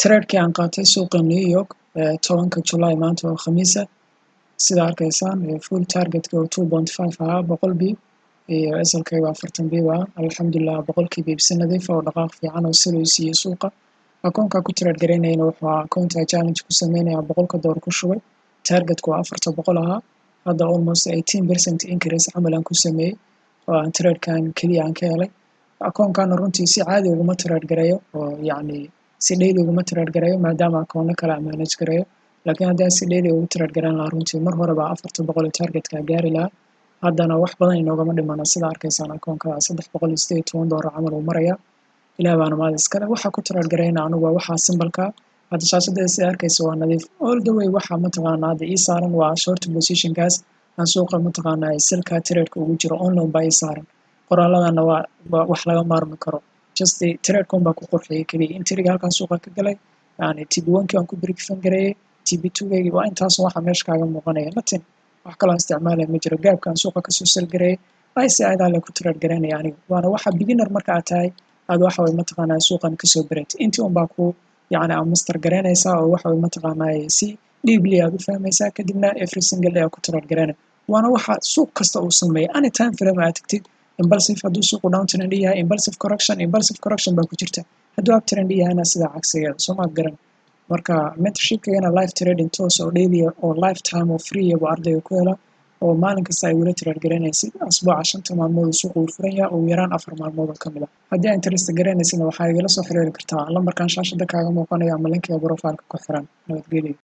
Trade-kii aan qaatay suuqa New York 10-ka July maanta oo Khamiis ah sida arkaysaan full target-ka oo 2.5 ahaa 100 biib iyo asalkayga 40 biib ah alxamdulillah 100kii biib si nadiif ah oo dhaqaaq fiican oo sida uu siiyay suuqa akoonka ku trade garaynayna wuxuu ahaa akoonta challenge ku sameynaya $100 ku shubay target-ku waa 400 ahaa hadda almost 18% increase camal aan ku sameeyay oo aan trade-kan kaliya aan ka helay akoonkan runtii si caadi uguma trade garayo oo yacni si daily uguma trade garayo maadaama akoonno kale aan manage garayo laakiin haddii aan si daily ugu trade garan lahaa runtii mar horeba 400 target-ka gaari lahaa haddana wax badan inoogama dhimana sida arkaysaan akoonka $318 camal uu maraya ilaah baana mahad iskale waxa ku trade garayna anigu waa waxaa simbalka hadda shaashadda sida arkaysa waa nadiif all the way waxa mataqaanaa hadda ii saaran waa short position-kaas aan suuqa mataqaanaa silka trade-ka ugu jiro online baa ii saaran qoraaladana waa wax laga maarmi karo just trade-kun baa ku qurxiyay kaliya intriga halkan suuqa ka galay yani TB1-kii aan ku break-fan gareeyay TB2-gaygii waa intaas waxa meesha kaaga muuqanaya nothing wax kale aan isticmaalaya ma jiro gaabkaan suuqa kasoo sal gareeyay ICI daa la ku trade garaynaya aniga waana waxa beginner marka aad tahay aad waxa way mataqaanaa suuqan kasoo baratay intii un baa ku yani aad master garaynaysaa oo waxa way mataqaanaa si deeply aad u fahmaysaa kadibna every single day aad ku trade garaynay waana waxa suuq kasta uu sameeyo anytime frame aad tagtid impulsive hadduu suuqu downtrend yahay impulsive correction baa ku jirta hadduu uptrend yahayna sida cagsigeeda soo maad garan marka mentorshipkayana live trading toos oo daily oo lifetime oo free buu ardayga ku hela oo maalin kasta ay wala trade garanaysid asbuuca 5 maalmood suuqu uu furan yahay ugu yaraan 4 maalmood oo kamid ah haddii aad interest garanaysid waxaa igala soo xiriiri kartaa lambarkan shaashada kaaga muuqanaya ama linkiga profile-ka ku xiran nabadgelyo